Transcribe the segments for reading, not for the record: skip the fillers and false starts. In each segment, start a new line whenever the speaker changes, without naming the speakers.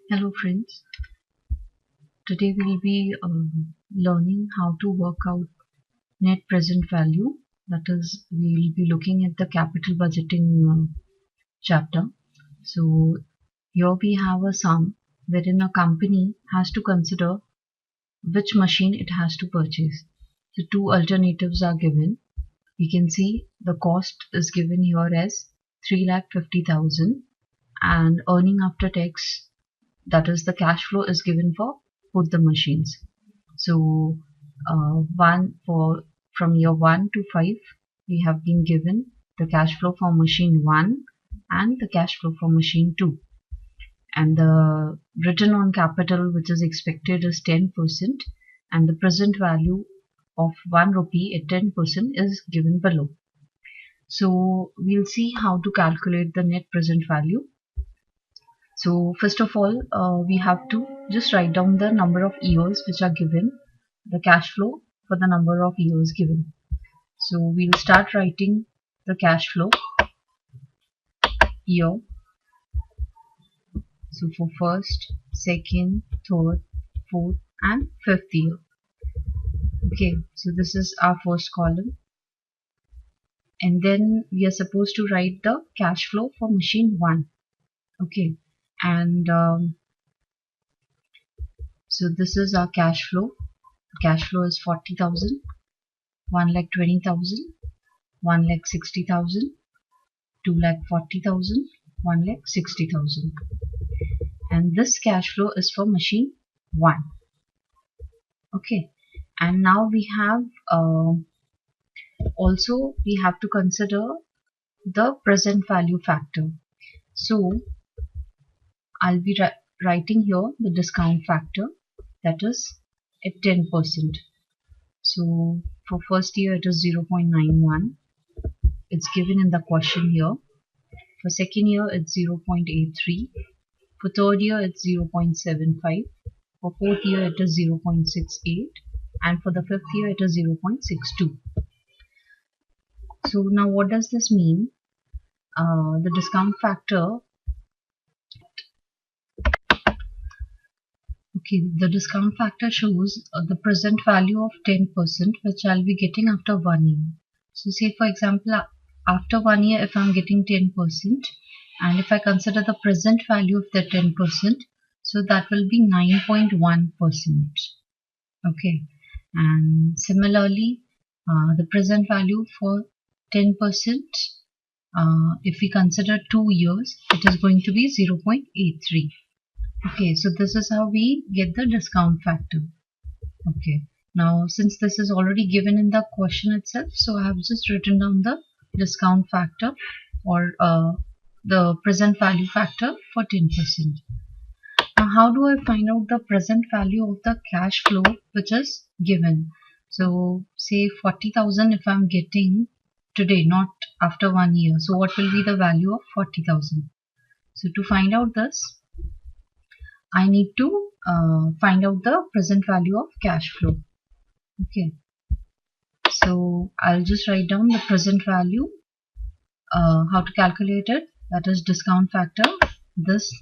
Hello friends, today we'll be learning how to work out net present value. That is, we'll be looking at the capital budgeting chapter. So here we have a sum wherein a company has to consider which machine it has to purchase. The two alternatives are given. We can see the cost is given here as 3,50,000 and earning after tax, that is the cash flow, is given for both the machines. So one for from year 1 to 5 we have been given the cash flow for machine 1 and the cash flow for machine 2, and the return on capital which is expected is 10%, and the present value of 1 rupee at 10% is given below. So we'll see how to calculate the net present value. So first of all, we have to just write down the number of years which are given, the cash flow for the number of years given. So we'll start writing the cash flow year. So for first, second, third, fourth and fifth year. Okay, so this is our first column. And then we are supposed to write the cash flow for machine 1. Okay, and so this is our cash flow. Cash flow is 40,000, 1,20,000, 1,60,000, 2,40,000, 1,60,000. And this cash flow is for machine 1. Okay, and now we have also we have to consider the present value factor. So I'll be writing here the discount factor, that is at 10%. So for first year it is 0.91. It's given in the question here. For second year it's 0.83. For third year it's 0.75. For fourth year it is 0.68. And for the fifth year it is 0.62. So now what does this mean? The discount factor, the discount factor shows the present value of 10% which I'll be getting after 1 year. So say for example, after 1 year if I'm getting 10%, and if I consider the present value of the 10%, so that will be 9.1%. Okay, and similarly the present value for 10%, if we consider 2 years, it is going to be 0.83. Okay, so this is how we get the discount factor. Okay, now since this is already given in the question itself, so I have just written down the discount factor or the present value factor for 10%. Now how do I find out the present value of the cash flow which is given? So say 40,000 if I'm getting today, not after 1 year. So what will be the value of 40,000? So to find out this, I need to find out the present value of cash flow. Okay, so I'll just write down the present value, how to calculate it, that is discount factor, this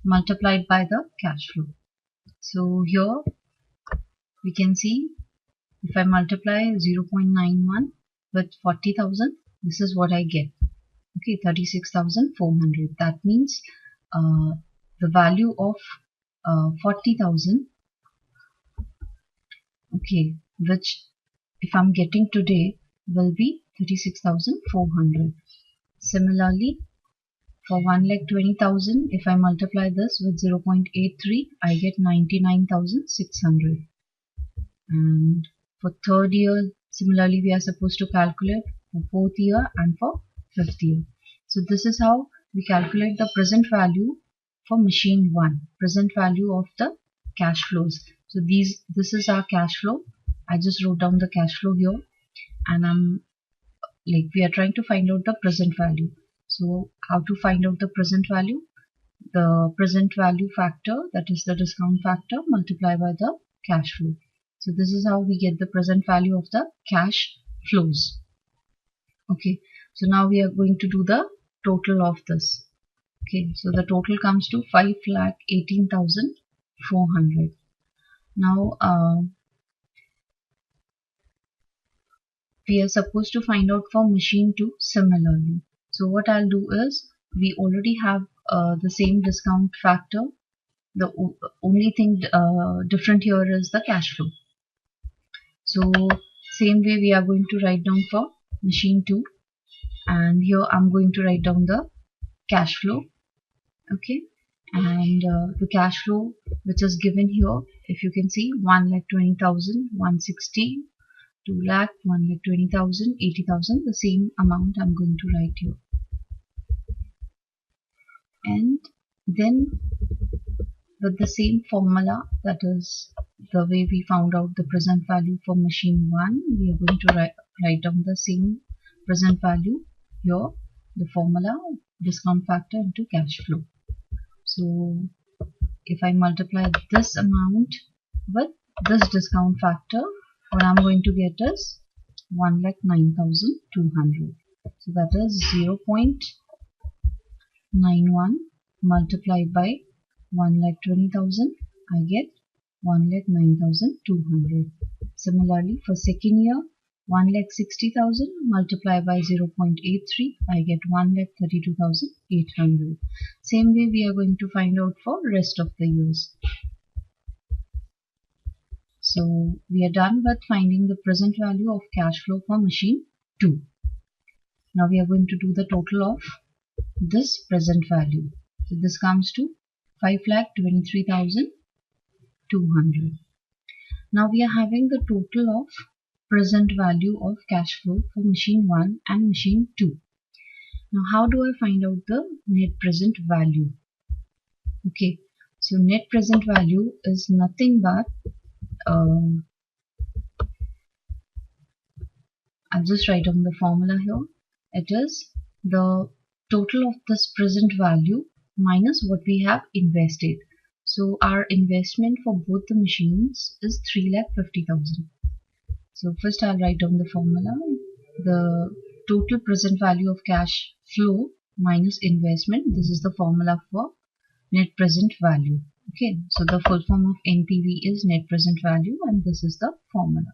multiplied by the cash flow. So here we can see if I multiply 0.91 with 40,000, this is what I get. Okay, 36,400. That means the value of 40,000, okay, which if I'm getting today will be 36,400. Similarly, for 1,20,000, if I multiply this with 0.83, I get 99,600. And for third year, similarly, we are supposed to calculate for fourth year and for fifth year. So this is how we calculate the present value for machine 1, present value of the cash flows. So this is our cash flow. I just wrote down the cash flow here, and we are trying to find out the present value. So how to find out the present value? The present value factor, that is the discount factor, multiplied by the cash flow. So this is how we get the present value of the cash flows. Okay, so now we are going to do the total of this. Okay, so the total comes to 5,18,400. Now we are supposed to find out for machine 2 similarly. So what I'll do is, we already have the same discount factor. The only thing different here is the cash flow. So same way we are going to write down for machine 2, and here I'm going to write down the cash flow. Okay, and the cash flow which is given here, if you can see, 1,20,000, 160, 2 lakh, 1,20,000, 80,000, the same amount I'm going to write here. And then with the same formula, that is the way we found out the present value for machine 1, we are going to write down the same present value here, the formula, discount factor into cash flow. So if I multiply this amount with this discount factor, what I'm going to get is 1,09,200. So that is 0.91 multiplied by 1,20,000. I get 1,09,200. Similarly, for second year, 1,60,000 multiplied by 0.83, I get 1,32,800. Same way we are going to find out for rest of the years. So we are done with finding the present value of cash flow for machine 2. Now we are going to do the total of this present value. So this comes to 5,23,200. Now we are having the total of present value of cash flow for machine 1 and machine 2. Now how do I find out the net present value? Okay, so net present value is nothing but I'll just write down the formula here. It is the total of this present value minus what we have invested. So our investment for both the machines is 3,50,000. So first I'll write down the formula. The total present value of cash flow minus investment. This is the formula for net present value. Okay, so the full form of NPV is net present value, and this is the formula.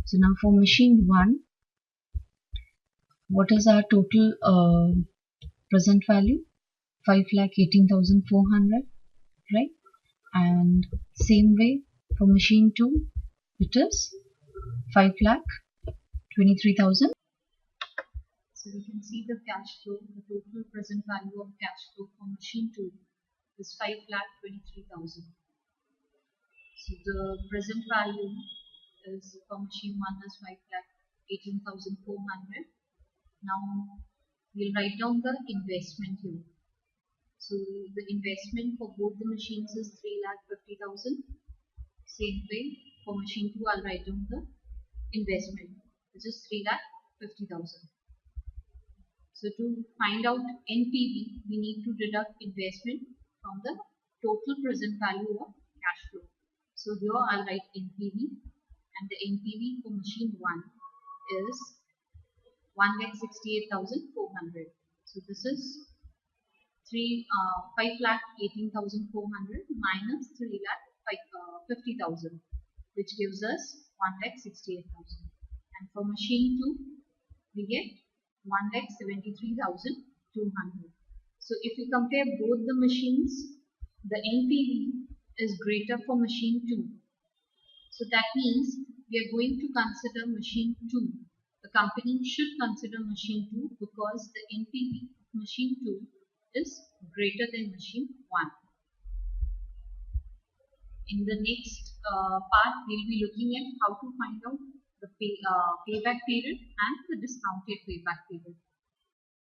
So now for machine 1, what is our total present value? 5,18,400, right? And same way for machine 2, it is 5,23,000. So we can see the cash flow, the total present value of cash flow for machine 2 is 5,23,000. So the present value is for machine 1 is 5,18,400. Now we'll write down the investment here. So the investment for both the machines is 3,50,000. Same way for machine 2, I'll write down the investment, which is 3,50,000. So to find out NPV, we need to deduct investment from the total present value of cash flow. So here I'll write NPV, and the NPV for machine 1 is 1,68,400. So this is 5,18,400 minus 3,50,000, which gives us 1,68,000. And for machine 2, we get 1,73,200. So if we compare both the machines, the NPV is greater for machine 2. So that means we are going to consider machine 2. The company should consider machine 2 because the NPV of machine 2 is greater than machine 1. In the next part, we'll be looking at how to find out the payback period and the discounted payback period.